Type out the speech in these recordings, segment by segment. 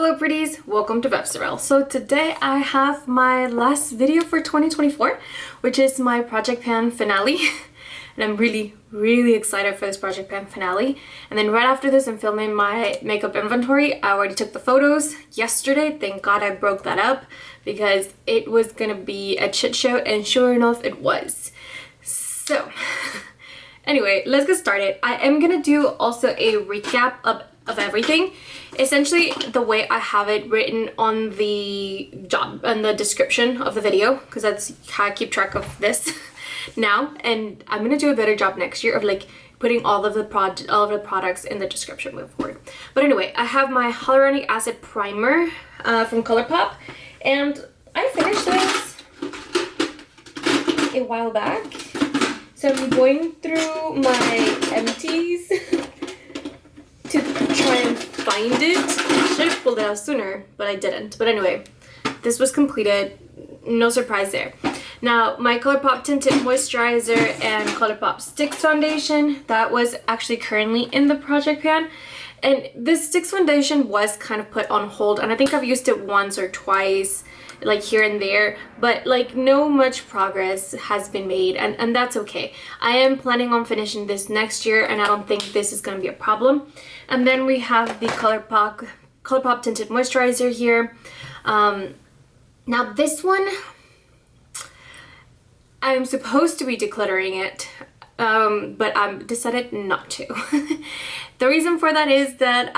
Hello pretties, welcome to Vepsarel. So today I have my last video for 2024, which is my project pan finale. And I'm really excited for this project pan finale. And then right after this I'm filming my makeup inventory. I already took the photos yesterday. Thank God I broke that up because it was gonna be a shit show, and sure enough it was. So anyway, let's get started. I am gonna do also a recap of everything. Essentially the way I have it written on the description of the video, because that's how I keep track of this now, and I'm gonna do a better job next year of like putting all of the products in the description moving forward. But anyway, I have my Hyaluronic Acid Primer from ColourPop, and I finished this a while back. So I'm going through my empties to try and find it. I should have pulled it out sooner, but I didn't. But anyway, this was completed. No surprise there. Now, my ColourPop Tinted Moisturizer and ColourPop Stix Foundation, that was actually currently in the project pan. And this Stix Foundation was kind of put on hold, and I think I've used it once or twice, like here and there, but like no much progress has been made, and that's okay. I am planning on finishing this next year, and I don't think this is going to be a problem. And then we have the ColourPop Tinted Moisturizer here. Now this one, I'm supposed to be decluttering it, but I've decided not to. The reason for that is that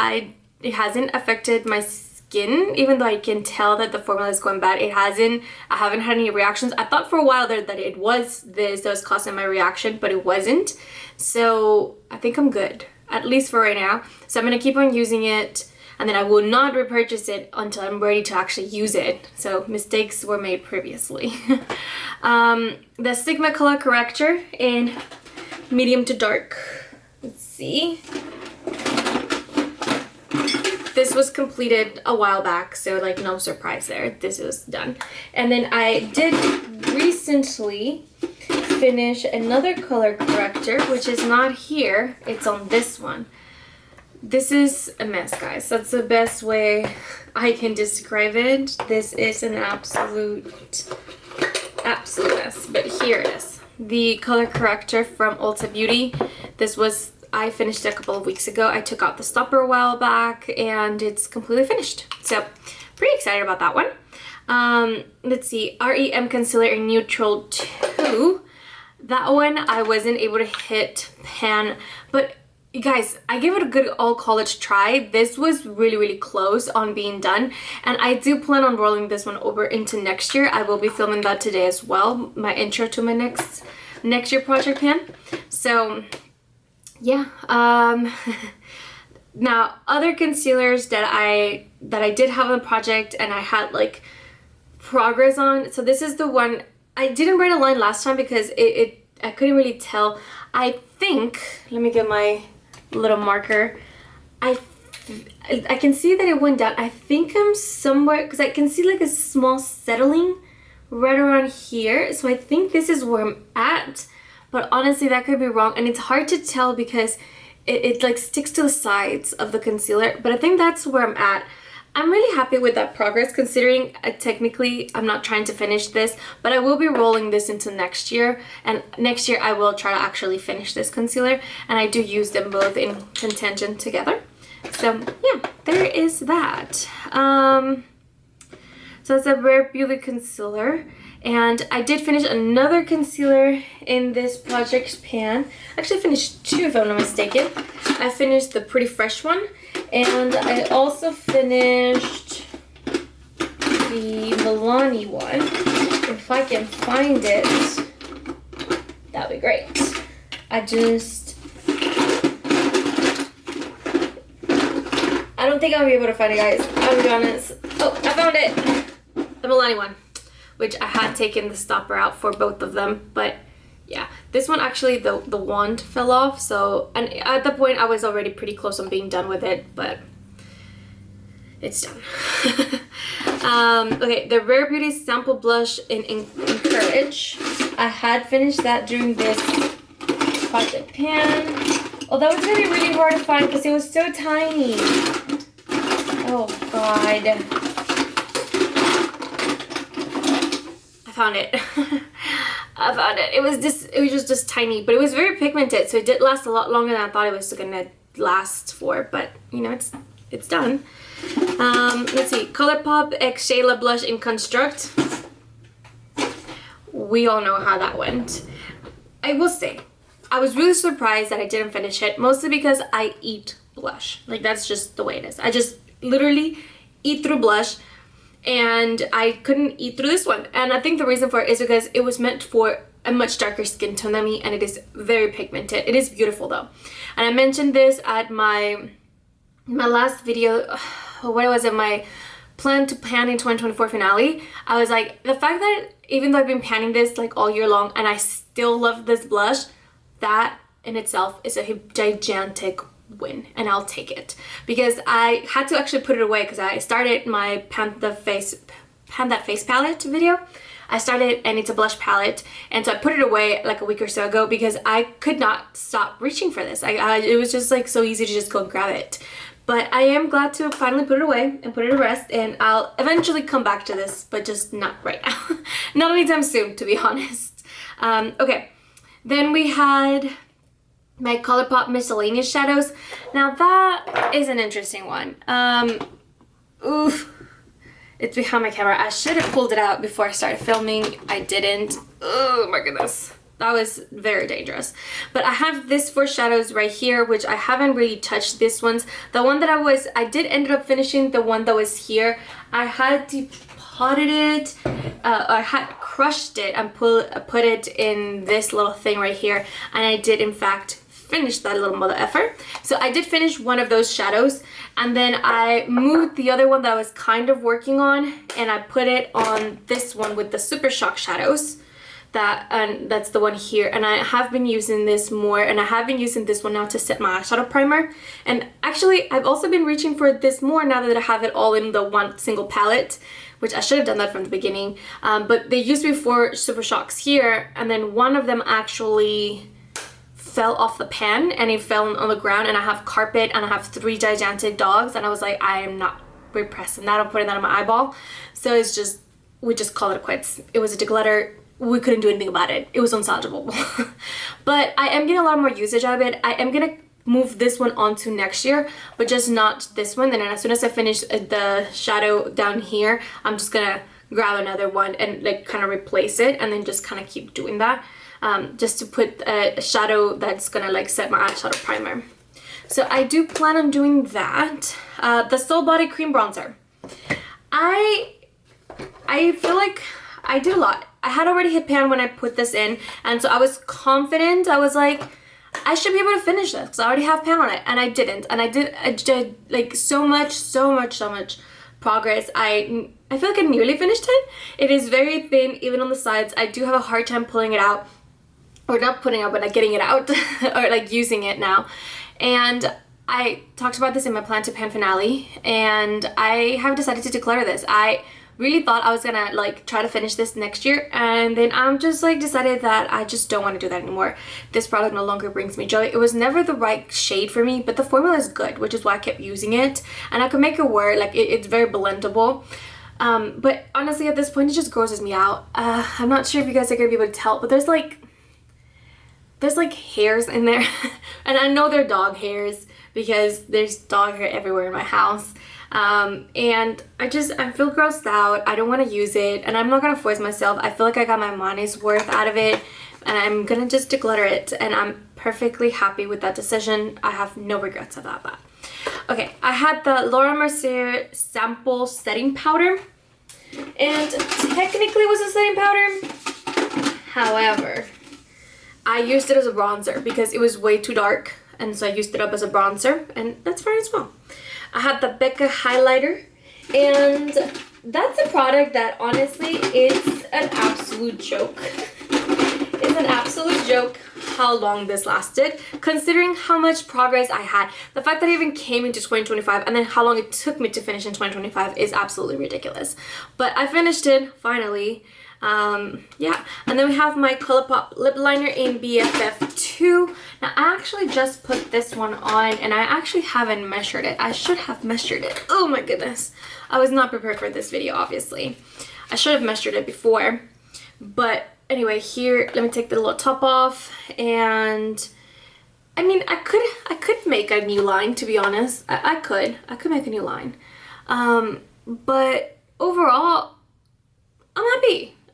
it hasn't affected my skin, even though I can tell that the formula is going bad. It hasn't. I haven't had any reactions. I thought for a while there that it was this that was causing my reaction, but it wasn't. So I think I'm good, at least for right now. So I'm gonna keep on using it, and then I will not repurchase it until I'm ready to actually use it. So mistakes were made previously. The Sigma Color Corrector in medium to dark. Let's see. This was completed a while back, so like no surprise there. This is done. And then I did recently finish another color corrector, which is not here. It's on this one. This is a mess, guys. That's the best way I can describe it. This is an absolute mess, but here it is. The color corrector from Ulta Beauty. I finished it a couple of weeks ago. I took out the stopper a while back, and it's completely finished. So pretty excited about that one. Let's see, R.E.M Concealer in Neutral 2. That one I wasn't able to hit pan, but you guys, I gave it a good all college try. This was really close on being done, and I do plan on rolling this one over into next year. I will be filming that today as well, my intro to my next year project pan. So yeah, now other concealers that I did have on the project and I had like progress on. So this is the one I didn't write a line last time because I couldn't really tell. I think, let me get my little marker. I can see that it went down. I think I'm somewhere, because I can see like a small settling right around here. So I think this is where I'm at. But honestly, that could be wrong, and it's hard to tell because it like sticks to the sides of the concealer, but I think that's where I'm at. I'm really happy with that progress, considering technically I'm not trying to finish this, but I will be rolling this into next year, and next year I will try to actually finish this concealer, and I do use them both in contention together. So yeah, there is that. So it's a Rare Beauty concealer. And I did finish another concealer in this project pan. I actually finished two, if I'm not mistaken. I finished the Pretty Fresh one, and I also finished the Milani one. If I can find it, that'd be great. I don't think I'll be able to find it, guys. I'll be honest. Oh, I found it! The Milani one, which I had taken the stopper out for both of them, but yeah, this one actually the wand fell off, so, and at that point I was already pretty close on being done with it, but it's done. Okay, the Rare Beauty Sample Blush in Encourage. I had finished that during this project pan, although it's gonna be really hard to find because it was so tiny. Oh, god. I found it. I found it. It was just tiny, but it was very pigmented, so it did last a lot longer than I thought it was gonna last for, but you know, it's done. Let's see, ColourPop X Shayla Blush in Construct. We all know how that went. I will say, I was really surprised that I didn't finish it, mostly because I eat blush. Like, that's just the way it is. I just literally eat through blush, and I couldn't eat through this one. And I think the reason for it is because it was meant for a much darker skin tone than me, and it is very pigmented. It is beautiful though. And I mentioned this at my last video, what was it, my plan to pan in 2024 finale. I was like, the fact that even though I've been panning this like all year long and I still love this blush, that in itself is a gigantic win, and I'll take it, because I had to actually put it away because I started my Pan That Face palette video. I started, and it's a blush palette, and so I put it away like a week or so ago because I could not stop reaching for this. It was just like so easy to just go and grab it. But I am glad to finally put it away and put it to rest, and I'll eventually come back to this, but just not right now. Not anytime soon, to be honest. Okay, then we had my ColourPop Miscellaneous shadows. Now that is an interesting one. Oof. It's behind my camera. I should have pulled it out before I started filming. I didn't. Oh my goodness. That was very dangerous. But I have this four shadows right here, which I haven't really touched this ones. The one that I did end up finishing the one that was here. I had depotted it, I had crushed it and put it in this little thing right here. And I did in fact finish that little mother effer. So I did finish one of those shadows, and then I moved the other one that I was kind of working on, and I put it on this one with the Super Shock shadows. And that's the one here, and I have been using this more, and I have been using this one now to set my eyeshadow primer. And actually I've also been reaching for this more now that I have it all in the one single palette, which I should have done that from the beginning. But they used me for Super Shocks here, and then one of them actually fell off the pan and it fell on the ground, and I have carpet and I have 3 gigantic dogs, and I was like, I am not repressing that. I'm putting that on my eyeball. So it's just, we just call it quits. It was a declutter. We couldn't do anything about it. It was unsalvageable. But I am getting a lot more usage out of it. I am gonna move this one onto next year, but just not this one. And then as soon as I finish the shadow down here, I'm just gonna grab another one and like kind of replace it, and then just kind of keep doing that. Just to put a shadow that's gonna like set my eyeshadow primer. So I do plan on doing that. The Soul Body Cream Bronzer. I feel like I did a lot. I had already hit pan when I put this in, and so I was confident. I was like, I should be able to finish this because I already have pan on it, and I didn't. And I did like so much progress. I feel like I nearly finished it. It is very thin, even on the sides. I do have a hard time pulling it out, or not putting it out, but like getting it out, or like using it now. And I talked about this in my plan to pan finale, and I have decided to declutter this. I really thought I was gonna like try to finish this next year, and then I'm just like decided that I just don't want to do that anymore. This product no longer brings me joy. It was never the right shade for me, but the formula is good, which is why I kept using it, and I could make it work. Like it's very blendable. But honestly at this point it just grosses me out. I'm not sure if you guys are gonna be able to tell, but there's like hairs in there. And I know they're dog hairs because there's dog hair everywhere in my house. And I feel grossed out. I don't want to use it, and I'm not gonna force myself. I feel like I got my money's worth out of it, and I'm gonna just declutter it, and I'm perfectly happy with that decision. I have no regrets about that. Okay, I had the Mercier Sample setting powder, and technically it was a setting powder. However, I used it as a bronzer because it was way too dark, and so I used it up as a bronzer, and that's fine as well. I had the BECCA highlighter, and that's a product that honestly is an absolute joke. It's an absolute joke how long this lasted, considering how much progress I had. The fact that I even came into 2025 and then how long it took me to finish in 2025 is absolutely ridiculous. But I finished it finally. Yeah, and then we have my ColourPop lip liner in BFF2. Now I actually just put this one on and I actually haven't measured it. I should have measured it. Oh my goodness, I was not prepared for this video, obviously. I should have measured it before, but anyway, here, let me take the little top off. And I mean, I could make a new line, to be honest. I could make a new line, but overall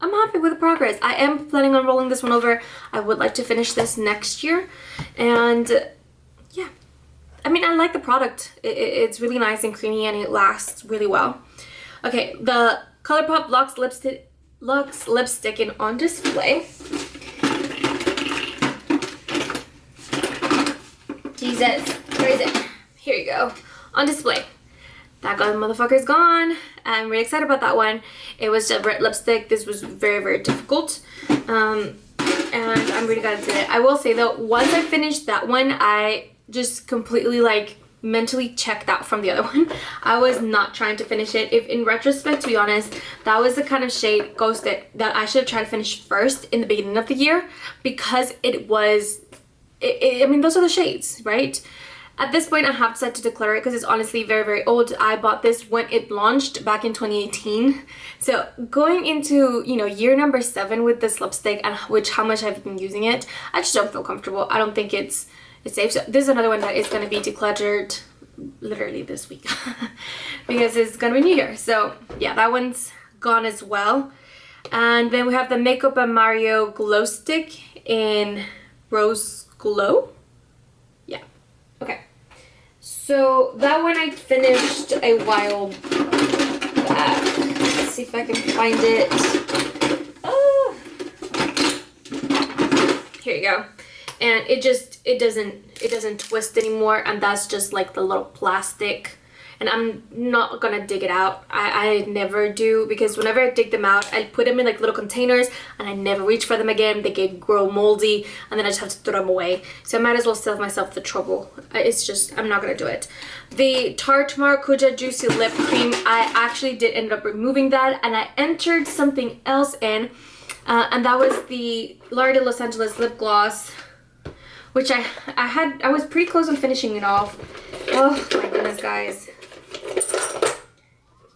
I'm happy with the progress. I am planning on rolling this one over. I would like to finish this next year. And yeah, I mean, I like the product. It's really nice and creamy and it lasts really well. Okay, the ColourPop Lux Lipstick in On Display. Jesus, where is it? Here you go. On Display. That motherfucker's gone. I'm really excited about that one. It was a red lipstick. This was very, very difficult. And I'm really glad I did it. I will say though, once I finished that one, I just completely like mentally checked out from the other one. I was not trying to finish it. If in retrospect, to be honest, that was the kind of shade Ghosted that I should have tried to finish first in the beginning of the year, because it was, I mean, those are the shades, right? At this point, I have decided to declare it because it's honestly very, very old. I bought this when it launched back in 2018. So going into, you know, year number 7 with this lipstick and how much I've been using it, I just don't feel comfortable. I don't think it's safe. So this is another one that is going to be decluttered literally this week because it's going to be New Year. So yeah, that one's gone as well. And then we have the Makeup by Mario Glow Stick in Rose Glow. Yeah. Okay, so that one I finished a while back. Let's see if I can find it. Oh. Here you go. And it doesn't twist anymore, and that's just like the little plastic. And I'm not gonna dig it out. I never do, because whenever I dig them out, I put them in like little containers and I never reach for them again. They get grow moldy and then I just have to throw them away. So I might as well save myself the trouble. It's just, I'm not gonna do it. The Tarte Maracuja Juicy Lip Cream, I actually did end up removing that and I entered something else in, and that was the L'Oreal Los Angeles Lip Gloss, which I was pretty close on finishing it off. Oh my goodness, guys.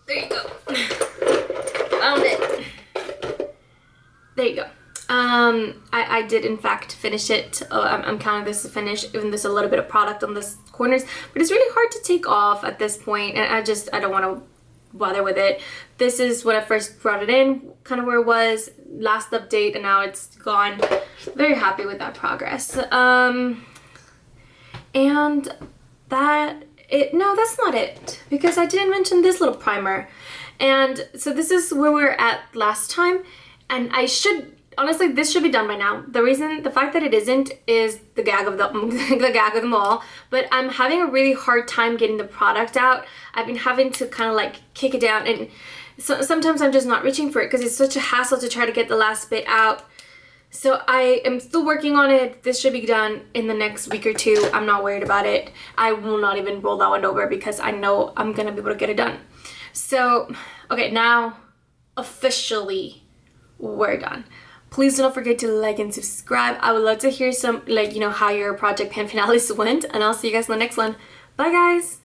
There you go. Found it. There you go. I did in fact finish it. I'm counting this as a finish, even there's a little bit of product on the corners, but it's really hard to take off at this point, and I don't want to bother with it. This is when I first brought it in, kind of where it was last update, and now it's gone. Very happy with that progress. And that no, that's not it, because I didn't mention this little primer. And so this is where we were at last time, and honestly, this should be done by now. The fact that it isn't is the gag of them all. But I'm having a really hard time getting the product out. I've been having to kind of like kick it down, and so sometimes I'm just not reaching for it because it's such a hassle to try to get the last bit out. So I am still working on it. This should be done in the next week or two. I'm not worried about it. I will not even roll that one over because I know I'm gonna be able to get it done. So, okay, now officially we're done. Please don't forget to like and subscribe. I would love to hear some, like, you know, how your project pan finales went, and I'll see you guys in the next one. Bye, guys.